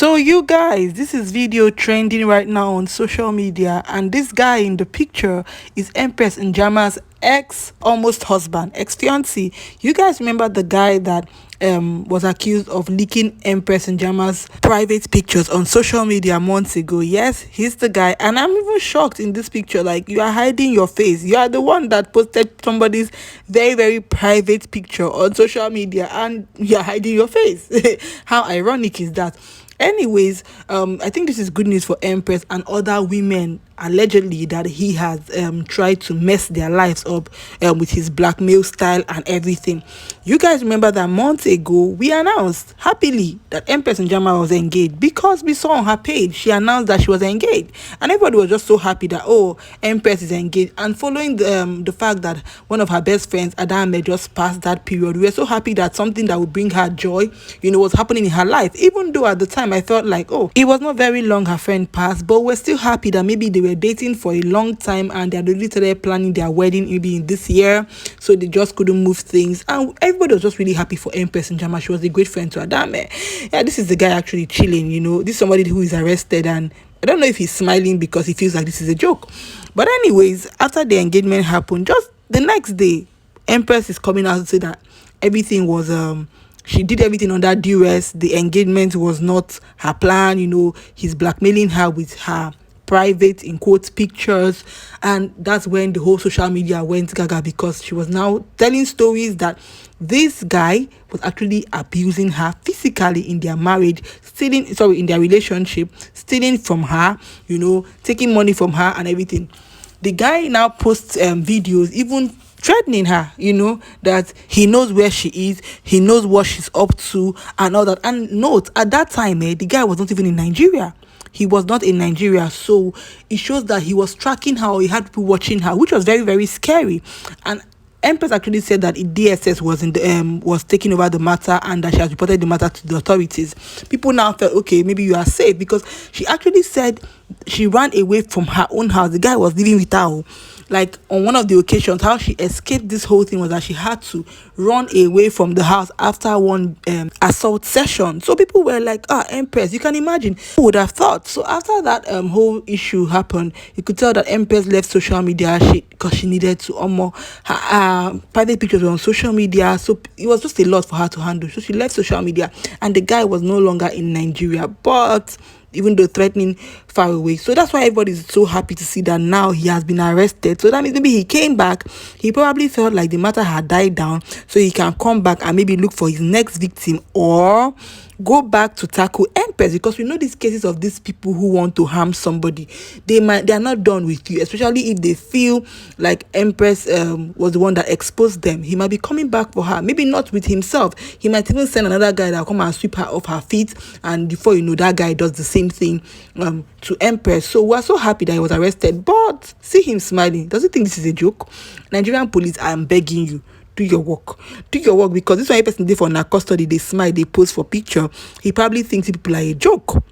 So you guys, this is video trending right now on social media, and this guy in the picture is Empress Njamah's ex almost husband, ex fiancé. You guys remember the guy that was accused of leaking Empress Njamah's private pictures on social media months ago? Yes, he's the guy, and I'm even shocked in this picture. Like, you are hiding your face. You are the one that posted somebody's very private picture on social media, and you are hiding your face. How ironic is that? Anyways, I think this is good news for Empress and other women allegedly that he has tried to mess their lives up with his blackmail style and everything. You guys remember that months ago we announced happily that Empress Njamah was engaged, because we saw on her page she announced that she was engaged, and everybody was just so happy that, oh, Empress is engaged. And following the fact that one of her best friends, Adame, just passed that period, we were so happy that something that would bring her joy, was happening in her life. Even though at the time I felt like, oh, it was not very long her friend passed, but we're still happy that maybe they were dating for a long time and they had already started planning their wedding maybe in this year, so they just couldn't move things, and everybody was just really happy for Empress Njamah. She was a great friend to Adame. Yeah, this is the guy actually chilling. This is somebody who is arrested, and I don't know if he's smiling because he feels like this is a joke. But anyways, after the engagement happened, just the next day, Empress is coming out to say that everything was she did everything under duress. The engagement was not her plan. He's blackmailing her with her private, in quotes, pictures. And that's when the whole social media went gaga, because she was now telling stories that this guy was actually abusing her physically in their marriage, in their relationship, stealing from her, taking money from her and everything. The guy now posts videos, even threatening her, that he knows where she is, he knows what she's up to and all that. And note, at that time, the guy was not even in Nigeria. He was not in Nigeria, so it shows that he was tracking her, or he had people watching her, which was very scary. And Empress actually said that DSS was taking over the matter, and that she has reported the matter to the authorities. People now felt, okay, maybe you are safe, because she actually said she ran away from her own house. The guy was living with her. Like, on one of the occasions, how she escaped this whole thing was that she had to run away from the house after one assault session. So people were like, Empress, you can imagine, who would have thought? So after that whole issue happened, you could tell that Empress left social media because she needed to her private pictures were on social media, so it was just a lot for her to handle. So she left social media, and the guy was no longer in Nigeria, but even though threatening, far away. So that's why everybody is so happy to see that now he has been arrested. So that means maybe he came back, he probably felt like the matter had died down, so he can come back and maybe look for his next victim, or go back to tackle Empress, because we know these cases of these people who want to harm somebody, they are not done with you, especially if they feel like Empress was the one that exposed them. He might be coming back for her, maybe not with himself. He might even send another guy that will come and sweep her off her feet, and before you know, that guy does the same thing to Empress. So we're so happy that he was arrested, but see him smiling. Does he think this is a joke? Nigerian police, I am begging you, do your work, because this one person did for narco custody, they smile, they pose for picture. He probably thinks people are a joke.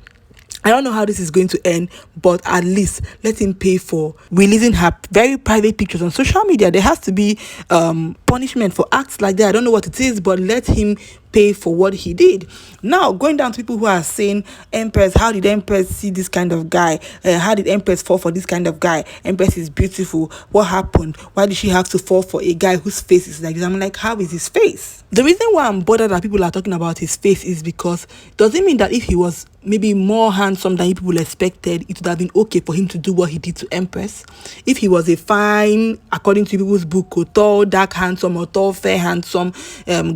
I don't know how this is going to end, but at least let him pay for releasing her very private pictures on social media. There has to be punishment for acts like that. I don't know what it is, but let him pay for what he did. Now, going down to people who are saying, Empress, how did Empress see this kind of guy? How did Empress fall for this kind of guy? Empress is beautiful. What happened? Why did she have to fall for a guy whose face is like this? I'm like, how is his face? The reason why I'm bothered that people are talking about his face is because does it mean that if he was maybe more handsome than people expected, it would have been okay for him to do what he did to Empress? If he was a fine, according to people's book, tall, dark, handsome, or tall, fair, handsome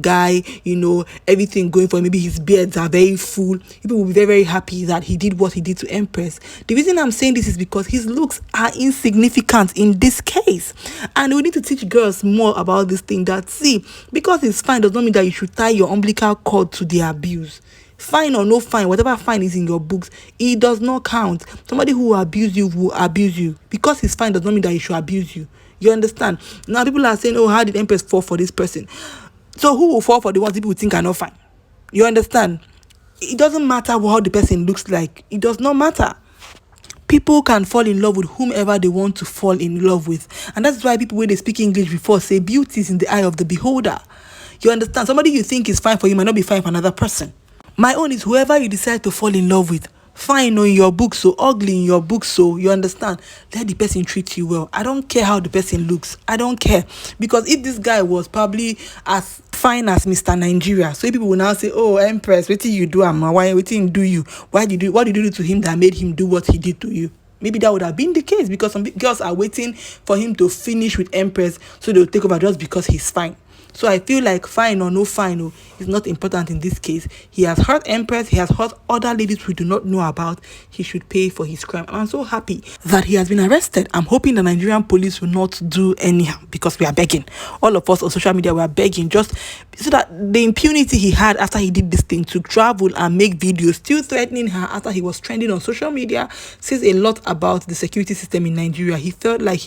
guy, everything going for him, maybe his beards are very full, people will be very happy that he did what he did to Empress. The reason I'm saying this is because his looks are insignificant in this case, and we need to teach girls more about this thing, that see, because it's fine does not mean that you should tie your umbilical cord to the abuse. Fine or no fine, whatever fine is in your books, it does not count. Somebody who will abuse you. Because he's fine does not mean that he should abuse you. You understand? Now people are saying, oh, how did Empress fall for this person? So who will fall for the ones people think are not fine? You understand? It doesn't matter how the person looks like. It does not matter. People can fall in love with whomever they want to fall in love with. And that's why people, when they speak English before, say beauty is in the eye of the beholder. You understand? Somebody you think is fine for you might not be fine for another person. My own is whoever you decide to fall in love with, fine, in your book, so ugly in your book, so you understand, let the person treat you well. I don't care how the person looks. I don't care. Because if this guy was probably as fine as Mr. Nigeria, so people will now say, oh, Empress, what did you do? Why what did do you? What did you do to him that made him do what he did to you? Maybe that would have been the case, because some girls are waiting for him to finish with Empress so they'll take over just because he's fine. So I feel like fine or no fine is not important in this case. He has hurt Empress. He has hurt other ladies we do not know about. He should pay for his crime. I'm so happy that he has been arrested. I'm hoping the Nigerian police will not do anyhow, because we are begging. All of us on social media, we are begging, just so that the impunity he had after he did this thing to travel and make videos, still threatening her after he was trending on social media, says a lot about the security system in Nigeria. He felt like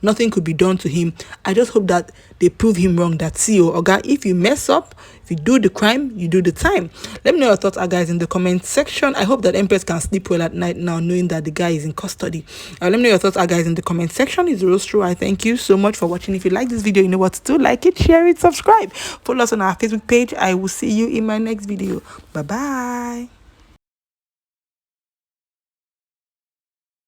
nothing could be done to him. I just hope that they prove him wrong, that see, Oga, if you mess up, if you do the crime, you do the time. Let me know your thoughts, guys, in the comment section. I hope that Empress can sleep well at night now, knowing that the guy is in custody. Let me know your thoughts, guys, in the comment section. It's Rose True. I thank you so much for watching. If you like this video, you know what to do. Like it, share it, subscribe. Follow us on our Facebook page. I will see you in my next video. Bye-bye.